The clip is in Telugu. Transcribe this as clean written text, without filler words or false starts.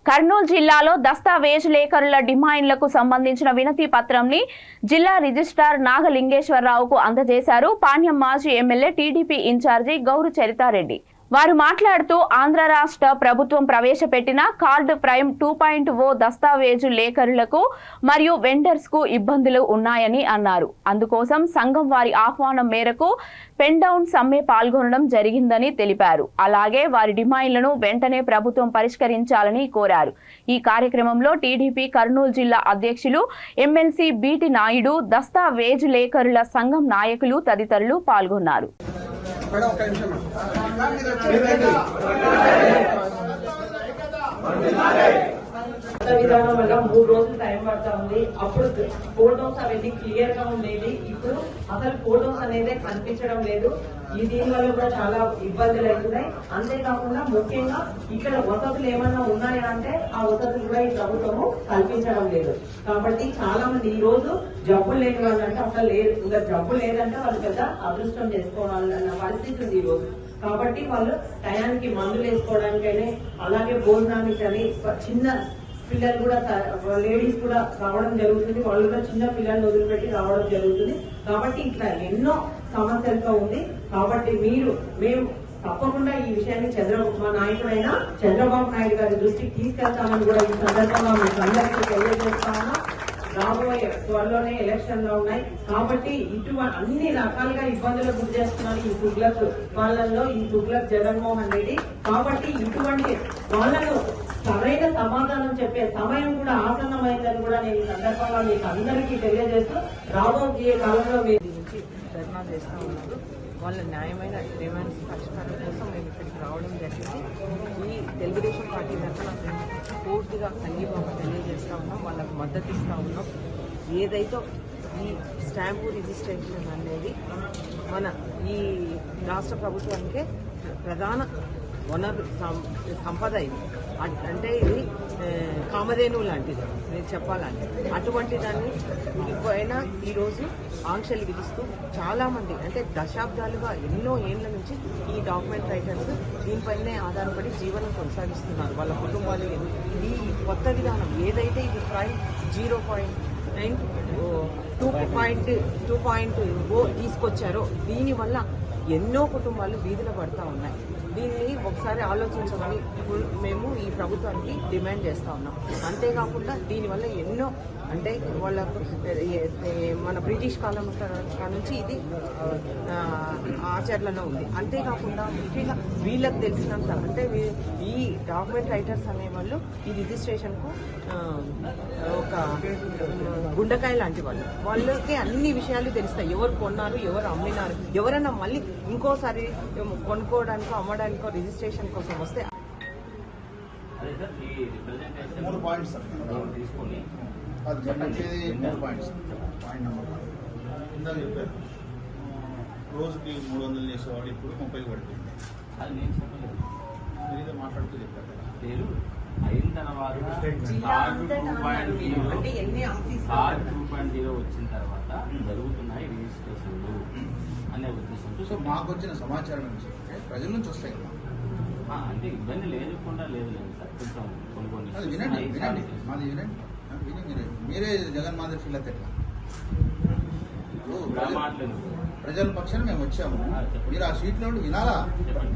కర్నూలు జిల్లాలో దస్తావేజులేఖరుల డిమాండ్లకు సంబంధించిన వినతి పత్రంని జిల్లా రిజిస్ట్రార్ నాగలింగేశ్వరరావుకు అందజేశారు పాణ్యం మాజీ MLA TDP incharge Gowru Charitha Reddy. వారు మాట్లాడుతూ ఆంధ్ర రాష్ట్ర ప్రభుత్వం ప్రవేశపెట్టిన కార్డు ప్రైమ్ 2.0 దస్తావేజు లేఖరులకు మరియు వెండర్స్ కు ఇబ్బందులు ఉన్నాయని అన్నారు. అందుకోసం సంఘం వారి ఆహ్వానం మేరకు పెన్ డౌన్ సమ్మె పాల్గొనడం జరిగిందని తెలిపారు. అలాగే వారి డిమాండ్లను వెంటనే ప్రభుత్వం పరిష్కరించాలని కోరారు. ఈ కార్యక్రమంలో టీడీపీ కర్నూలు జిల్లా అధ్యక్షులు ఎమ్మెల్సీ బీటి నాయుడు, దస్తావేజు లేఖరుల సంఘం నాయకులు తదితరులు పాల్గొన్నారు. విధానం వల్ల 3 రోజులు టైం పడతా ఉంది. అప్పుడు ఫోటోస్ అవన్నీ క్లియర్ గా ఉండేది. ఇప్పుడు అసలు ఫోటోస్ అనేది కనిపించడం లేదు. దీని వల్ల కూడా చాలా ఇబ్బందులు అవుతున్నాయి. అంతేకాకుండా ముఖ్యంగా ఇక్కడ వసతులు ఏమన్నా ఉన్నాయా అంటే ఆ వసతులు కూడా ఈ ప్రభుత్వము కల్పించడం లేదు. కాబట్టి చాలా మంది ఈ రోజు జబ్బులు లేని వాళ్ళంటే అసలు లేదు, ఇంకా జబ్బు లేదంటే వాళ్ళు పెద్ద అదృష్టం చేసుకోవాలన్న పరిస్థితి ఉంది ఈ రోజు. కాబట్టి వాళ్ళు టయానికి మందులు వేసుకోవడానికైనా అలాగే భోజనానికి అని చిన్న పిల్లలు కూడా లేడీస్ కూడా రావడం జరుగుతుంది. వాళ్ళు కూడా చిన్న పిల్లల్ని వదిలిపెట్టి రావడం జరుగుతుంది. కాబట్టి ఇట్లా ఎన్నో సమస్యలతో ఉంది. కాబట్టి మేము తప్పకుండా ఈ విషయాన్ని మా నాయకుడైన చంద్రబాబు నాయుడు గారి దృష్టికి తీసుకెళ్తామని కూడా ఈ సందర్భంగా మీకు అందరికీ తెలియజేస్తాను. రాబోయే త్వరలోనే ఎలక్షన్లు ఉన్నాయి. కాబట్టి అన్ని రకాలుగా ఇబ్బందులు గురి చేస్తున్నారు ఈ తుగ్లక్ వాళ్ళల్లో, ఈ తుగ్లక్ జగన్మోహన్ రెడ్డి. కాబట్టి ఇటువంటి వాళ్ళను సరైన సమాధానం చెప్పే సమయం కూడా ఆసన్నమైందని కూడా నేను ఈ సందర్భంగా మీకు అందరికీ తెలియజేస్తూ రాబోయే కాలంలో మీరు ధర్నా చేస్తూ ఉన్నారు. వాళ్ళ న్యాయమైన డిమాండ్స్ పరిష్కారం కోసం మేము ఇక్కడికి రావడం జరిగింది. ఈ తెలుగుదేశం పార్టీ తరఫున మేము పూర్తిగా సంఘీభావం తెలియజేస్తూ ఉన్నాం, వాళ్ళకు మద్దతు ఇస్తూ ఉన్నాం. ఏదైతే ఈ స్టాంపు రిజిస్ట్రేషన్ అనేది మన ఈ రాష్ట్ర ప్రభుత్వానికే ప్రధాన వనరు సంపద ఇది. అంటే ఇది కామధేను లాంటిది నేను చెప్పాలంటే. అటువంటి దాన్ని పైన ఈరోజు ఆంక్షలు విధిస్తూ చాలామంది అంటే దశాబ్దాలుగా ఎన్నో ఏళ్ల నుంచి ఈ డాక్యుమెంట్ రైటర్స్ దీనిపైనే ఆధారపడి జీవనం కొనసాగిస్తున్నారు. వాళ్ళ కుటుంబాలు ఈ కొత్త విధానం ఏదైతే ఇది ప్రైమ్ 0.9 2.0 తీసుకొచ్చారో దీనివల్ల ఎన్నో కుటుంబాలు వీధిలో పడతా ఉన్నాయి. దీన్ని ఒకసారి ఆలోచించమని మేము ఈ ప్రభుత్వానికి డిమాండ్ చేస్తూ ఉన్నాం. అంతేకాకుండా దీనివల్ల ఎన్నో అంటే వాళ్ళకు మన బ్రిటిష్ కాలం నుంచి ఇది ఆచరణలో ఉంది. అంతేకాకుండా ముఖ్యంగా వీళ్ళకి తెలిసినంత అంటే ఈ డాక్యుమెంట్ రైటర్స్ అనేవాళ్ళు ఈ రిజిస్ట్రేషన్కు ఒక గుండెకాయ లాంటి వాళ్ళకి అన్ని విషయాలు తెలుస్తాయి. ఎవరు కొన్నారు, ఎవరు అమ్మినారు, ఎవరైనా మళ్ళీ ఇంకోసారి కొనుక్కోవడానికో అమ్మడానికో రిజిస్ట్రేషన్ కోసం వస్తే 3 పాయింట్స్ తీసుకొని అది చెప్పేది 3 పాయింట్స్. పాయింట్ నెంబర్ 1 ఇందాక చెప్పారు రోజుకి 300 చేసేవాడు ఇప్పుడు 30 పడిపోయింది. అది నేను చెప్పలేదు, మీరేదో మాట్లాడుతూ చెప్పారు. పేరు అయిన తర్వాత కార్డు 2.0 వచ్చిన తర్వాత జరుగుతున్నాయి రిజిస్ట్రేషన్లు అనే ఉద్దేశంతో. సో మాకు వచ్చిన సమాచారం నుంచి ప్రజల నుంచి వస్తాయి కదా, అంటే ఇబ్బంది లేకుండా లేదు సార్. కొంచెం కొన్ని అది వినండి మాది వినండి మీరే జగన్ మాదిరి ఫీల్ అయితే ప్రజల పక్షాన మేము వచ్చాము. మీరు ఆ సీట్లో వినాలా? చెప్పండి.